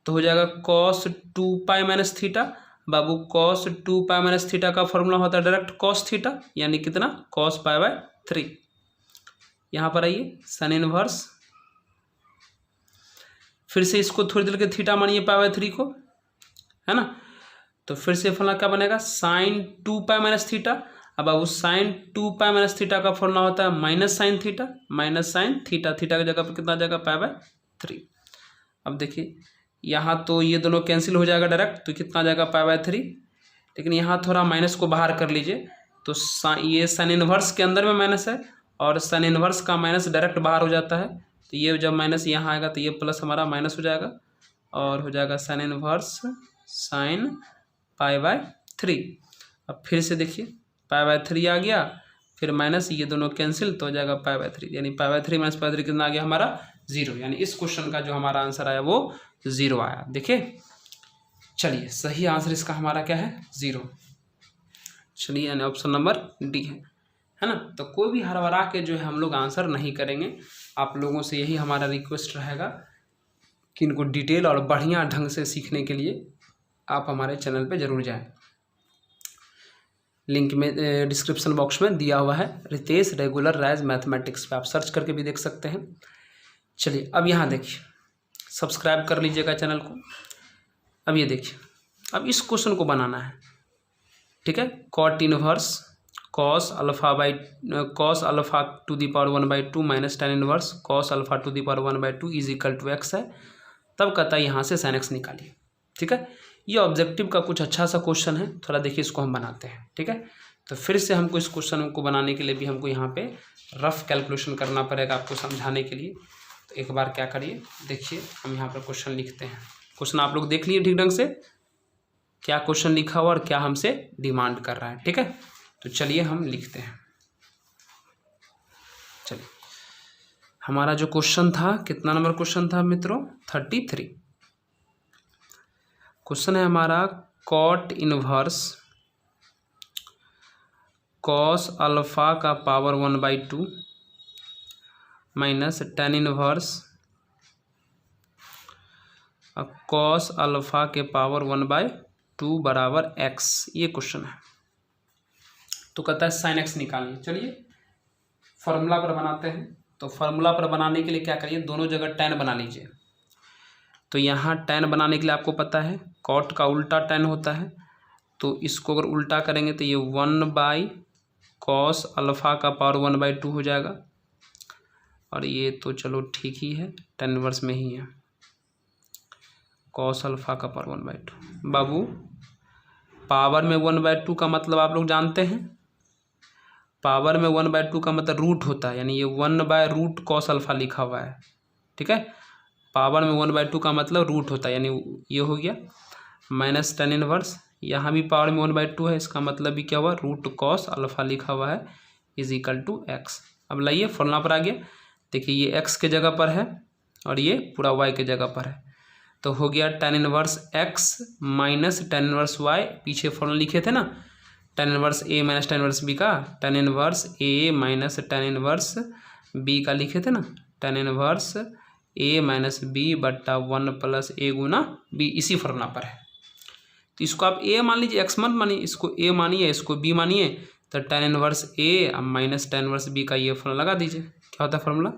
हो जाएगा cos 2π - थीटा। बाबू cos 2π - थीटा का फॉर्मूला होता है डायरेक्ट cos थीटा, यानी कितना cos π/3। यहाँ पर आइए साइन इनवर्स, फिर से इसको थोड़ी देर के थीटा मानिए π/3 को, है ना। तो फिर से फॉर्मूला क्या बनेगा साइन 2π - थीटा। अब बाबू साइन 2π - थीटा का फॉर्मूला होता है minus sine theta, minus sine theta, theta की जगह पर कितना आ जाएगा π/3। अब देखिए यहाँ तो ये दोनों कैंसिल हो जाएगा डायरेक्ट, तो कितना आ जाएगा π/3, लेकिन यहाँ थोड़ा माइनस को बाहर कर लीजिए, तो ये साइन इनवर्स के अंदर में माइनस है और साइन इनवर्स का माइनस डायरेक्ट बाहर हो जाता है, तो ये जब माइनस यहाँ आएगा तो ये प्लस हमारा माइनस हो जाएगा और हो जाएगा साइन इनवर्स साइन π/3। अब फिर से देखिए π/3 आ गया, फिर माइनस, ये दोनों कैंसिल, तो हो जाएगा π/3, यानी π/3 - π/3 कितना आ गया हमारा 0, यानी इस क्वेश्चन का जो हमारा आंसर आया वो 0 आया। देखिए चलिए सही आंसर इसका हमारा क्या है 0। चलिए यानी ऑप्शन नंबर डी है ना। तो कोई भी हरबरा के जो है हम लोग आंसर नहीं करेंगे, आप लोगों से यही हमारा रिक्वेस्ट रहेगा कि इनको डिटेल और बढ़िया ढंग से सीखने के लिए आप हमारे चैनल पे ज़रूर जाएं। लिंक में डिस्क्रिप्शन बॉक्स में दिया हुआ है, रितेश रेगुलर राइज मैथमेटिक्स पे आप सर्च करके भी देख सकते हैं। चलिए अब यहाँ देखिए, सब्सक्राइब कर लीजिएगा चैनल को। अब ये देखिए, अब इस क्वेश्चन को बनाना है, ठीक है। Cot inverse cos alpha to the power 1/2 minus tan inverse cos alpha to the power 1/2 is equal to x है। तब कहता है यहाँ से sin x निकालिए, ठीक है। ये ऑब्जेक्टिव का कुछ अच्छा सा क्वेश्चन है, थोड़ा देखिए इसको हम बनाते हैं, ठीक है। तो फिर से हमको इस क्वेश्चन को बनाने के लिए भी हमको यहाँ पे रफ कैलकुलेशन करना पड़ेगा आपको समझाने के लिए। तो एक बार क्या करिए, देखिए हम यहाँ पर क्वेश्चन लिखते हैं। क्वेश्चन आप लोग देख लिए ठीक ढंग से, क्या क्वेश्चन लिखा हुआ और क्या हमसे डिमांड कर रहा है, ठीक है। तो चलिए हम लिखते हैं। चलिए हमारा जो क्वेश्चन था, कितना नंबर क्वेश्चन था मित्रों 33। क्वेश्चन है हमारा कॉट इनवर्स कॉस अल्फा का power 1/2 minus tan inverse cos alpha के पावर 1/2 बराबर x, ये क्वेश्चन है। तो कहता है साइन x निकालिए। चलिए फॉर्मूला पर बनाते हैं। तो फॉर्मूला पर बनाने के लिए क्या करिए, दोनों जगह tan बना लीजिए। तो यहाँ tan बनाने के लिए आपको पता है कॉट का उल्टा tan होता है, तो इसको अगर उल्टा करेंगे तो ये 1/cos अल्फा का पावर 1/2 हो जाएगा, और ये तो चलो ठीक ही है, tan इनवर्स में ही है cos अल्फा का पावर 1/2। बाबू पावर में 1/2 का मतलब आप लोग जानते हैं, पावर में 1/2 का मतलब रूट होता है, यानी ये 1/√cos अल्फा लिखा हुआ है, ठीक है। पावर में 1/2 का मतलब रूट होता है, यानी ये हो गया माइनस tan इनवर्स, यहाँ भी पावर में 1/2 है, इसका मतलब भी क्या हुआ √cos अल्फा लिखा हुआ है इज इक्वल टू x। अब लाइए फॉर्मूला पर आ गया, देखिए ये x के जगह पर है और ये पूरा y के जगह पर है, तो हो गया tan inverse x minus tan inverse y। पीछे फॉर्मूला लिखे थे ना tan inverse a minus tan inverse b का, tan inverse a minus tan inverse b का लिखे थे ना, tan inverse a minus b बट्टा 1 प्लस a गुना b, इसी फॉर्मूला पर है। तो इसको आप a मान लीजिए, x मत मानिए, इसको a मानिए, इसको b मानिए, तो tan inverse a minus tan inverse b का ये फॉर्मूला लगा दीजिए। क्या होता है formula,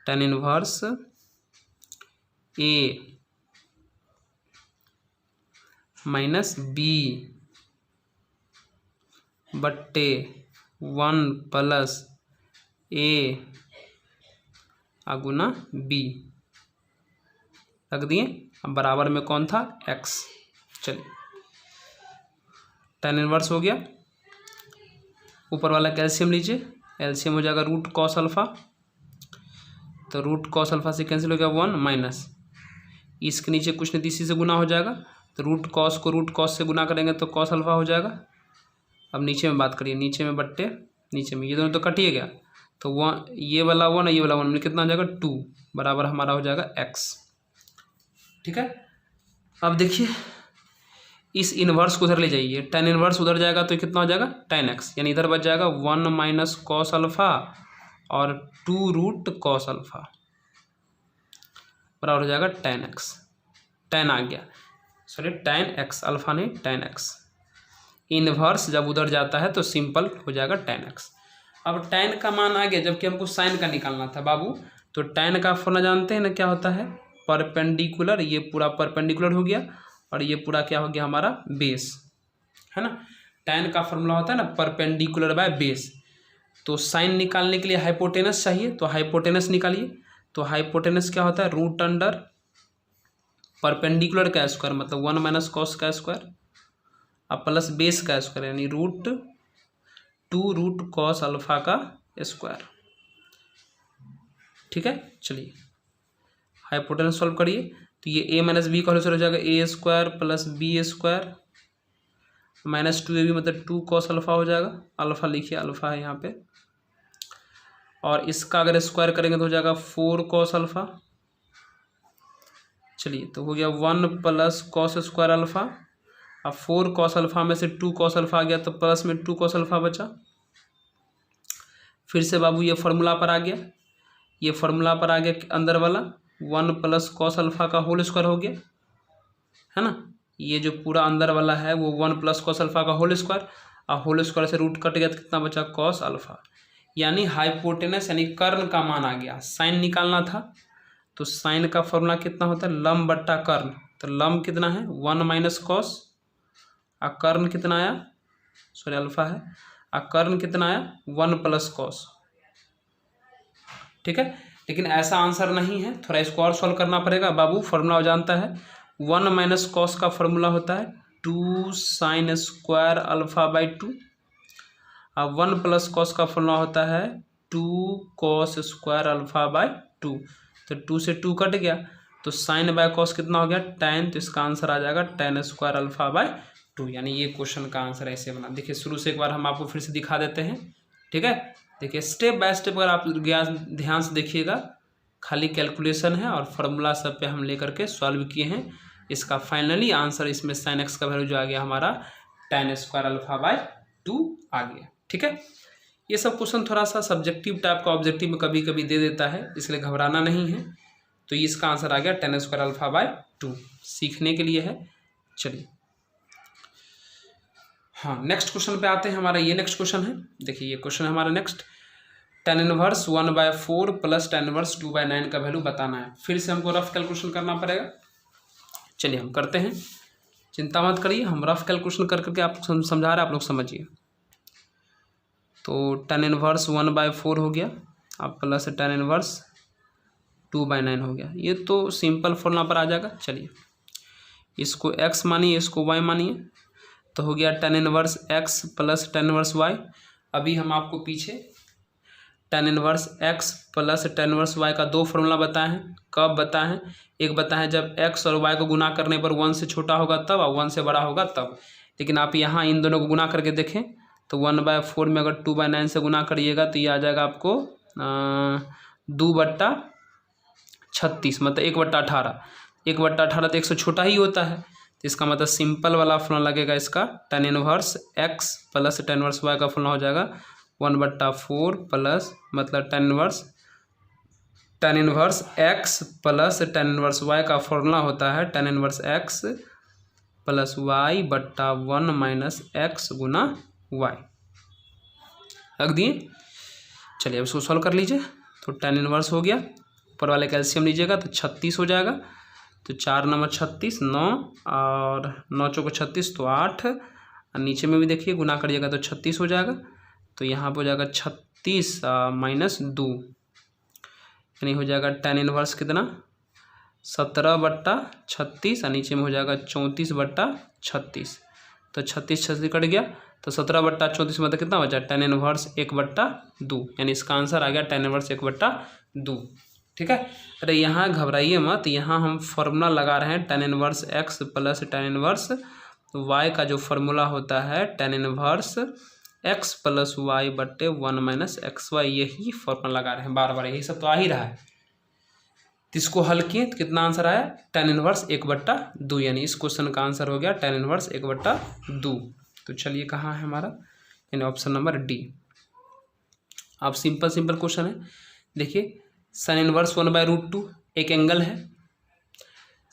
tan inverse a minus b बट्टे 1 प्लस a गुना b रख दिए। अब बराबर में कौन था x। चलिए tan इनवर्स हो गया, ऊपर वाला कैल्शियम लीजिए, एलसीएम हो जाएगा √cos अल्फा, तो √cos अल्फा से कैंसिल हो गया 1 माइनस, इसके नीचे कुछ नहीं इसी से गुना हो जाएगा, तो √cos को √cos से गुना करेंगे तो cos अल्फा हो जाएगा। अब नीचे में बात करिए, नीचे में बट्टे नीचे में, ये दोनों तो कटिए गया, तो वन, ये वाला वन और ये वाला वन में कितना हो जाएगा 2 बराबर हमारा हो जाएगा x। ठीक है, अब देखिए इस इन्वर्स को उधर ले जाइए, tan इन्वर्स उधर जाएगा तो कितना हो जाएगा tan x, यानी इधर बच जाएगा 1 माइनस कॉस अल्फा और 2 रूट कॉस अल्फा बराबर हो जाएगा tan x। tan आ गया, सॉरी tan x, अल्फा नहीं tan x। इन्वर्स जब उधर जाता है तो सिंपल हो जाएगा tan x। अब tan का मान आ गया, जबकि हमको साइन का निकालना था बाबू। तो tan का फॉर्मूला जानते हैं ना, क्या होता है, परपेंडिकुलर, ये पूरा परपेंडिकुलर हो गया और ये पूरा क्या हो गया हमारा बेस, है ना। tan का फॉर्मूला होता है ना परपेंडिकुलर बाय बेस। तो साइन निकालने के लिए हाइपोटेनस चाहिए, तो हाइपोटेनस निकालिए। तो हाइपोटेनस क्या होता है, रूट अंडर परपेंडिकुलर का स्क्वायर, मतलब 1 माइनस कॉस का स्क्वायर अब प्लस बेस का स्क्वायर, यानी रूट 2 रूट कॉस अल्फा का स्क्वायर। ठीक है, चलिए हाइपोटेनस सॉल्व करिए। तो ये a माइनस बी का होल स्क्वायर हो जाएगा a square plus B square minus 2ab, मतलब 2 कॉस अल्फा हो जाएगा। अल्फा लिखिए, अल्फा है यहाँ पे, और इसका अगर स्क्वायर करेंगे तो हो जाएगा 4 कॉस अल्फा। चलिए, तो हो गया 1 प्लस कॉस स्क्वायर अल्फा। अब 4 कॉस अल्फा में से 2 कॉस अल्फा आ गया तो प्लस में 2 कॉस अल्फा बचा। फिर से बाबू ये फार्मूला पर आ गया, ये फार्मूला पर आ गया अंदर वाला 1 प्लस कॉस अल्फा का होल स्क्वायर हो गया, है ना। ये जो पूरा अंदर वाला है वो 1 प्लस कॉस अल्फा का होल स्क्वायर, और होल स्क्वायर से रूट कट गया तो कितना बचा कॉस अल्फा। यानी हाइपोटेनस यानी कर्ण का मान आ गया। साइन निकालना था तो साइन का फॉर्मूला कितना होता है, लंब बट्टा कर्ण। तो लंब कितना है 1 माइनस कॉस, और कर्ण कितना आया, सॉरी अल्फा है, और कर्ण कितना आया 1 प्लस कॉस। ठीक है, लेकिन ऐसा आंसर नहीं है, थोड़ा इसको और सॉल्व करना पड़ेगा बाबू। फॉर्मूला जानता है, 1 माइनस कॉस का फॉर्मूला होता है 2 साइन स्क्वायर अल्फा बाई 2, और 1 प्लस कॉस का फॉर्मूला होता है 2 कॉस स्क्वायर अल्फा बाई 2। तो 2 से 2 कट गया तो साइन बाय कॉस कितना हो गया tan, तो इसका आंसर आ जाएगा tan स्क्वायर अल्फा बाई 2। यानी ये क्वेश्चन का आंसर ऐसे बना। देखिए शुरू से एक बार हम आपको फिर से दिखा देते हैं। ठीक है, देखिए स्टेप बाय स्टेप अगर आप ध्यान से देखिएगा, खाली कैलकुलेशन है और फार्मूला सब पे हम लेकर के सॉल्व किए हैं। इसका फाइनली आंसर इसमें साइन एक्स का वैल्यू जो आ गया हमारा tan स्क्वायर अल्फा बाई 2 आ गया। ठीक है, ये सब क्वेश्चन थोड़ा सा सब्जेक्टिव टाइप का ऑब्जेक्टिव में कभी कभी दे देता है, इसलिए घबराना नहीं है। तो इसका आंसर आ गया tan स्क्वायर अल्फा बाई 2, सीखने के लिए है। चलिए हाँ, नेक्स्ट क्वेश्चन पे आते हैं। हमारा ये नेक्स्ट क्वेश्चन है, देखिए ये क्वेश्चन है हमारा next. tan inverse 1/4 plus tan inverse 2/9 का वैल्यू बताना है। फिर से हमको रफ कैलकुलेशन करना पड़ेगा। चलिए हम करते हैं, चिंता मत करिए, हम रफ कैलकुलेशन कर करके आप समझा रहे हैं, आप लोग समझिए। तो tan इनवर्स 1/4 हो गया, अब प्लस tan इनवर्स 2/9 हो गया। ये तो सिंपल फॉर्मूला पर आ जाएगा। चलिए इसको x मानिए, इसको y मानिए, तो हो गया tan inverse x plus tan inverse y। अभी हम आपको पीछे tan inverse x plus tan inverse y का 2 फॉर्मूला बताए हैं। कब बताए हैं, एक बताएं जब x और y को गुना करने पर 1 से छोटा होगा तब, और 1 से बड़ा होगा तब। लेकिन आप यहाँ इन दोनों को गुना करके देखें तो 1/4 में अगर 2/9 से गुना करिएगा तो ये आ जाएगा आपको 2/36, मतलब 1/18। 1/18 तो 1 से छोटा ही होता है, तो इसका मतलब सिंपल वाला फॉर्मूला लगेगा इसका। tan inverse x plus tan inverse y का फॉर्मूला हो जाएगा 1/4 प्लस, मतलब tan inverse x plus tan inverse y का फॉर्मूला होता है tan inverse x plus y बट्टा 1 माइनस x गुना y। रख दिए। चलिए अब इसको सॉल्व कर लीजिए। तो tan इनवर्स हो गया, ऊपर वाले कैल्शियम लीजिएगा तो 36 हो जाएगा। तो 4 नंबर 36, 9 और 9 चौको 36 तो 8, और नीचे में भी देखिए गुना करिएगा तो 36 हो जाएगा। तो यहाँ पर हो जाएगा 36 माइनस 2, यानी हो जाएगा tan इनवर्स कितना 17/36, और नीचे में हो जाएगा 34/36। तो 36 कट गया तो 17/34 मतलब कितना बचा tan इनवर्स 1/2, यानी इसका आंसर आ गया tan इनवर्स 1/2। ठीक है, अरे यहाँ घबराइए मत, यहाँ हम फॉर्मूला लगा रहे हैं tan inverse x plus tan inverse y का जो फॉर्मूला होता है tan inverse X plus Y बट्टे 1 माइनस एक्स वाई, यही फॉर्मूला लगा रहे हैं बार बार, यही सब तो आ ही रहा है। तो इसको हल किए तो कितना आंसर आया, tan इनवर्स 1/2, यानी इस क्वेश्चन का आंसर हो गया tan इनवर्स 1/2। तो चलिए कहाँ है हमारा, यानी ऑप्शन नंबर डी। अब सिंपल सिंपल क्वेश्चन है, देखिए सन इनवर्स 1/√2 एक एंगल है,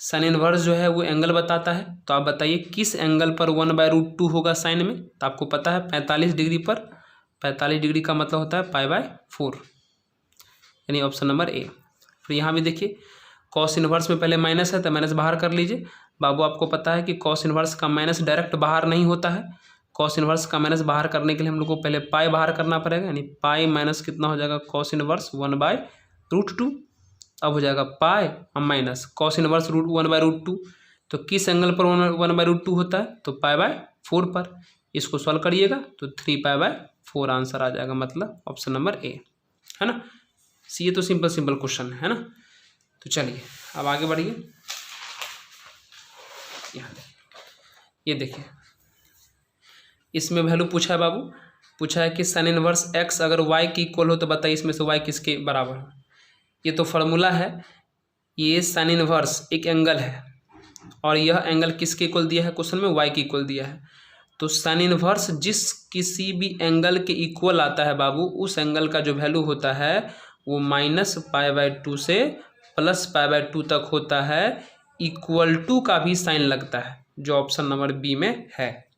सन इनवर्स जो है वो एंगल बताता है, तो आप बताइए किस एंगल पर 1/√2 होगा साइन में। तो आपको पता है 45 डिग्री पर, 45 डिग्री का मतलब होता है π/4, यानी ऑप्शन नंबर ए। फिर यहाँ भी देखिए कॉस इनवर्स में पहले माइनस है तो माइनस बाहर कर लीजिए। बाबू आपको पता है कि कॉस इनवर्स का माइनस डायरेक्ट बाहर नहीं होता है, कॉस इनवर्स का माइनस बाहर करने के लिए हम लोग को पहले पाई बाहर करना पड़ेगा, यानी पाई माइनस कितना हो जाएगा कॉस इनवर्स 1/√2। अब हो जाएगा पाई और माइनस कॉस इनवर्स 1/√2, तो किस एंगल पर 1/√2 होता है, तो π/4 पर। इसको सॉल्व करिएगा तो 3π/4 आंसर आ जाएगा, मतलब ऑप्शन नंबर ए है ना। ये तो सिंपल सिंपल क्वेश्चन है ना। तो चलिए अब आगे बढ़िए, यहाँ ये देखिए इसमें वैल्यू पूछा है बाबू, पूछा है कि साइन इनवर्स एक्स अगर वाई की इक्वल हो तो बताइए इसमें से वाई किसके बराबर हो। ये तो फॉर्मूला है, ये साइन इनवर्स एक एंगल है और यह एंगल किसके इक्वल दिया है, क्वेश्चन में वाई के इक्वल दिया है। तो साइन इनवर्स जिस किसी भी एंगल के इक्वल आता है बाबू, उस एंगल का जो वैल्यू होता है वो -π/2 से +π/2 तक होता है। इक्वल टू का भी साइन लगता है, जो ऑप्शन नंबर बी में है।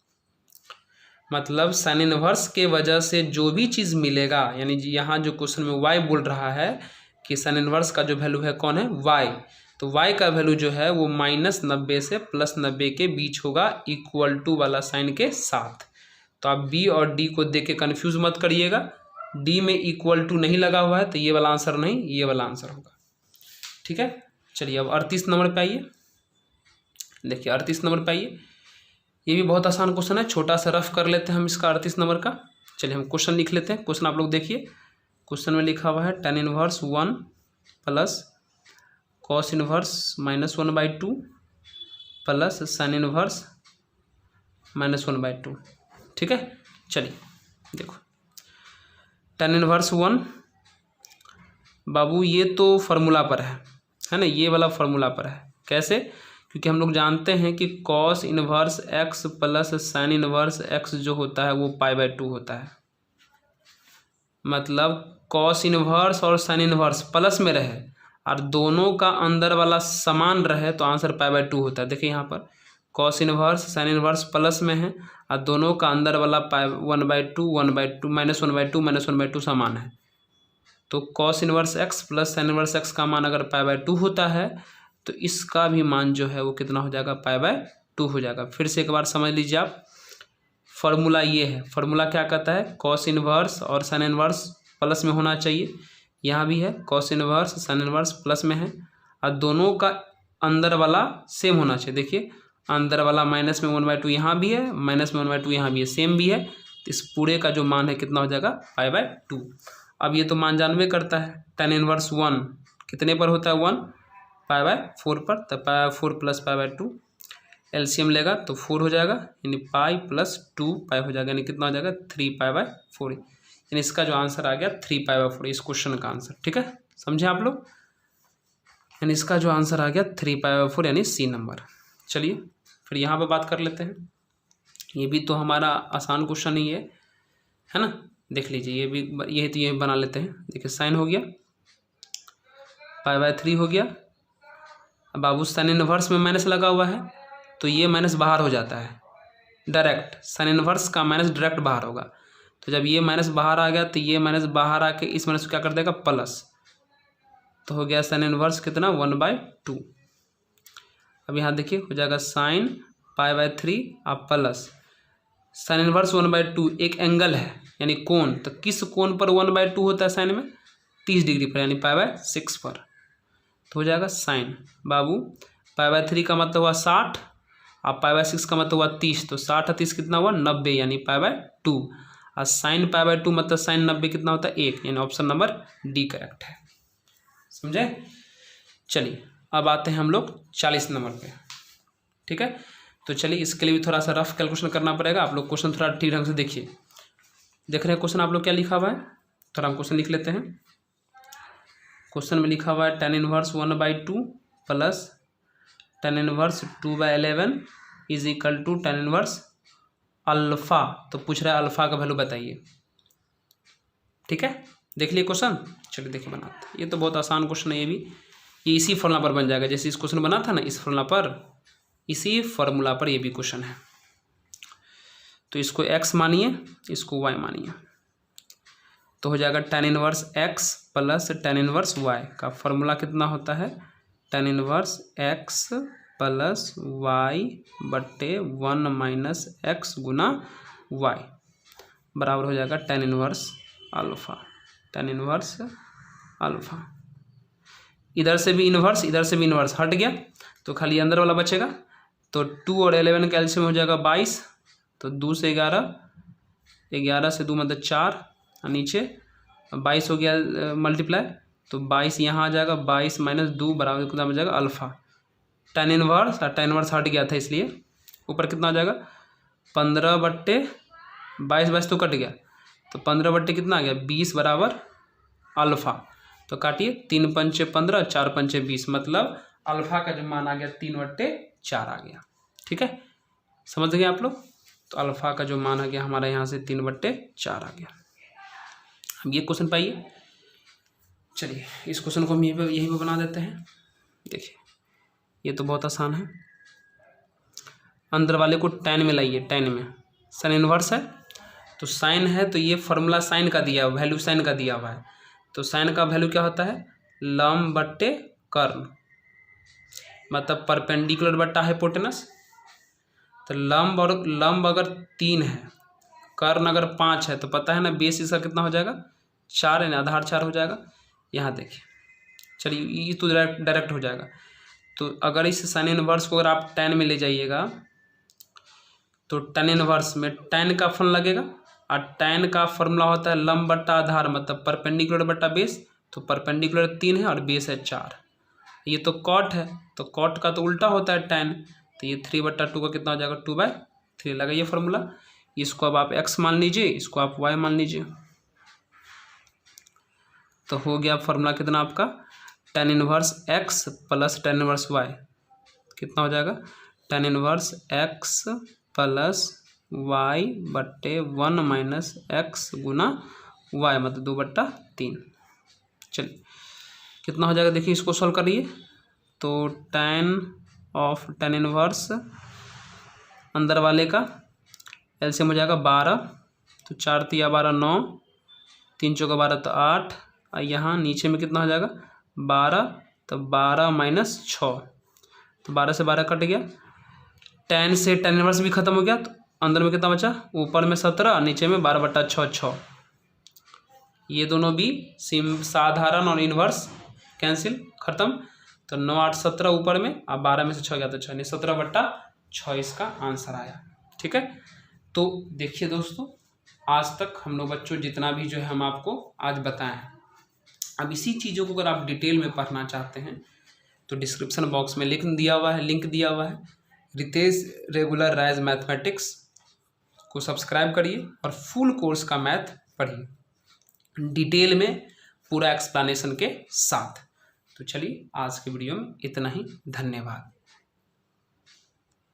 मतलब साइन इनवर्स के वजह से जो भी चीज़ मिलेगा, यानी यहाँ जो क्वेश्चन में वाई बोल रहा है कि साइन इनवर्स का जो वैल्यू है कौन है, वाई, तो वाई का वैल्यू जो है वो -90 से +90 के बीच होगा, इक्वल टू वाला साइन के साथ। तो आप बी और डी को देख के कन्फ्यूज मत करिएगा, डी में इक्वल टू नहीं लगा हुआ है तो ये वाला आंसर नहीं, ये वाला आंसर होगा। ठीक है, चलिए अब 38 नंबर पे आइए। देखिए 38 नंबर पे आइए, ये भी बहुत आसान क्वेश्चन है, छोटा सा रफ कर लेते हैं हम इसका 38 नंबर का। चलिए हम क्वेश्चन लिख लेते हैं। क्वेश्चन आप लोग देखिए, क्वेश्चन में लिखा हुआ है tan inverse 1 plus cos inverse -1/2 plus sine inverse -1/2। ठीक है, चलिए देखो tan इनवर्स 1 बाबू ये तो फार्मूला पर है ना, ये वाला फार्मूला पर है। कैसे, क्योंकि हम लोग जानते हैं कि cos inverse X plus sign inverse x जो होता है वो π/2 होता है। मतलब कॉस इनवर्स और साइन इनवर्स प्लस में रहे और दोनों का अंदर वाला समान रहे तो आंसर π/2 होता है। देखिए यहाँ पर cos inverse sine inverse plus में है और दोनों का अंदर वाला 1/2 -1/2 समान है, तो cos inverse X plus sign inverse x का मान अगर π/2 होता है तो इसका भी मान जो है वो कितना हो जाएगा, π/2 हो जाएगा। फिर से एक बार समझ लीजिए आप, फार्मूला ये है, फार्मूला क्या कहता है, कॉस इनवर्स और साइन इनवर्स प्लस में होना चाहिए। यहाँ भी है cos inverse sine inverse plus में है और दोनों का अंदर वाला सेम होना चाहिए। देखिए अंदर वाला -1/2 यहाँ भी है, -1/2 यहाँ भी है, सेम भी है, तो इस पूरे का जो मान है कितना हो जाएगा, π/2। अब ये तो मान जानवे करता है, tan इनवर्स 1 कितने पर होता है, 1 π/4 पर, तो π/4 + π/2 एलसीएम लेगा तो 4 हो जाएगा, यानी पाई + 2 पाई हो जाएगा, यानी कितना हो जाएगा 3π/4, यानी इसका जो आंसर आ गया 3π/4 इस क्वेश्चन का आंसर। ठीक है, समझे आप लोग, यानी इसका जो आंसर आ गया 3π/4 यानी सी नंबर। चलिए फिर यहाँ पे बात कर लेते हैं, ये भी तो हमारा आसान क्वेश्चन ही है ना। देख लीजिए ये भी, ये तो ये बना लेते हैं। देखिए साइन हो गया, π/3 हो गया। अब बाबू साइन इनवर्स में माइनस लगा हुआ है तो ये माइनस बाहर हो जाता है डायरेक्ट, साइन इनवर्स का माइनस डायरेक्ट बाहर होगा। तो जब ये माइनस बाहर आ गया तो ये माइनस बाहर आके इस माइनस को क्या कर देगा, प्लस, तो हो गया साइन इनवर्स कितना 1/2। अब यहाँ देखिए हो जाएगा साइन π/3 और प्लस साइन इनवर्स 1/2 एक एंगल है यानी कोण, तो किस कोण पर 1/2 होता है साइन में, 30 डिग्री पर, यानी π/6 पर। तो हो जाएगा साइन बाबू π/3 का मतलब हुआ 60 और π/6 का मतलब हुआ 30, तो 60 और 30 कितना हुआ 90, यानी π/2। और साइन π/2 मतलब साइन 90 कितना होता है 1, यानी ऑप्शन नंबर डी करेक्ट है। समझे। चलिए अब आते हैं हम लोग 40 नंबर पे। ठीक है, तो चलिए इसके लिए भी थोड़ा सा रफ कैलकुलेशन करना पड़ेगा, आप लोग क्वेश्चन थोड़ा ठीक ढंग से देखिए। देख रहे हैं क्वेश्चन आप लोग क्या लिखा हुआ है, थोड़ा हम क्वेश्चन लिख लेते हैं। क्वेश्चन में लिखा हुआ है tan inverse 1/2 plus tan inverse 2/11 is equal to tan inverse alpha. तो पूछ रहा है अल्फा का वैल्यू बताइए। ठीक है, देख लिए क्वेश्चन। चलिए देखिए बनाते हैं। ये तो बहुत आसान क्वेश्चन है, ये इसी फॉर्मूला पर बन जाएगा जैसे इस क्वेश्चन बना था ना, इस फॉर्मूला पर, इसी फॉर्मूला पर ये भी क्वेश्चन है। तो इसको x मानिए, इसको y मानिए, तो हो जाएगा tan inverse x plus tan inverse y का फॉर्मूला कितना होता है, tan inverse x plus y बट्टे 1 माइनस x गुना y बराबर हो जाएगा tan inverse alpha. tan inverse alpha, इधर से भी इन्वर्स इधर से भी इन्वर्स हट गया तो खाली अंदर वाला बचेगा। तो 2 और 11 का एलसीएम हो जाएगा 22, तो 2 से 11, 11 से 2 मतलब 4, और नीचे 22 हो गया मल्टीप्लाई, तो 22 यहाँ आ जाएगा, 22 माइनस 2 बराबर कितना हो जाएगा अल्फा। tan इनवर्स, और tan इनवर्स हट गया था इसलिए ऊपर कितना आ जाएगा 15 बट्टे 22 तो कट गया, तो 15 बट्टे कितना आ गया 20 बराबर अल्फा। तो काटिए, 3 पंचे 15, 4 पंचे 20, मतलब अल्फा का जो मान आ गया 3/4 आ गया। ठीक है, समझ गए आप लोग। तो अल्फा का जो मान आ गया हमारा यहाँ से 3/4 आ गया। अब ये क्वेश्चन पाइए। चलिए इस क्वेश्चन को हम यहीं पर बना देते हैं। देखिए ये तो बहुत आसान है। अंदर वाले को tan में लाइए, tan में साइन इनवर्स है, तो साइन है तो ये फॉर्मूला साइन का दिया हुआ, वैल्यू साइन का दिया हुआ है। तो साइन का वैल्यू क्या होता है, लंब बट्टे कर्ण, मतलब परपेंडिकुलर बट्टा हाइपोटेनस। तो लंब अगर 3 है, कर्ण अगर 5 है, तो पता है ना बेस इसका कितना हो जाएगा 4 है ना, आधार 4 हो जाएगा। यहाँ देखिए, चलिए ये तो डायरेक्ट हो जाएगा। तो अगर इस साइन इनवर्स को अगर आप tan में ले जाइएगा तो tan इनवर्स में tan का फॉर्म लगेगा, और tan का फॉर्मूला होता है लंब बट्टा आधार, मतलब परपेंडिकुलर बट्टा बेस। तो परपेंडिकुलर 3 है और बेस है 4। ये तो कॉट है, तो कॉट का तो उल्टा होता है tan, तो ये 3/2 का कितना हो जाएगा 2/3 लगाइए फॉर्मूला। इसको अब आप x मान लीजिए, इसको आप y मान लीजिए, तो हो गया फॉर्मूला कितना आपका tan inverse x plus tan inverse y कितना हो जाएगा, tan inverse x plus y बट्टे 1 माइनस x गुना y, मतलब 2/3। चलिए कितना हो जाएगा, देखिए इसको सॉल्व करिए। तो tan इनवर्स अंदर वाले का एलसीएम हो जाएगा 12, तो 4 तिया 12 9, 3 चौका 12 तो 8, और यहाँ नीचे में कितना हो जाएगा 12, तो 12 माइनस 6, तो 12 से 12 कट गया। tan से tan इनवर्स भी खत्म हो गया, तो अंदर में कितना बचा, ऊपर में 17 और नीचे में 12/6। ये दोनों भी साधारण और इनवर्स कैंसिल खत्म, तो 9 8 17 ऊपर में, अब 12 में से 6 गया तो 6, 17/6 इसका आंसर आया। ठीक है, तो देखिए दोस्तों, आज तक हम लोग बच्चों जितना भी जो है हम आपको आज बताएं हैं। अब इसी चीज़ों को अगर आप डिटेल में पढ़ना चाहते हैं तो डिस्क्रिप्शन बॉक्स में लिंक दिया हुआ है रितेश रेगुलर राइज मैथमेटिक्स को सब्सक्राइब करिए और फुल कोर्स का मैथ पढ़िए डिटेल में पूरा एक्सप्लेनेशन के साथ। तो चलिए आज के वीडियो में इतना ही, धन्यवाद।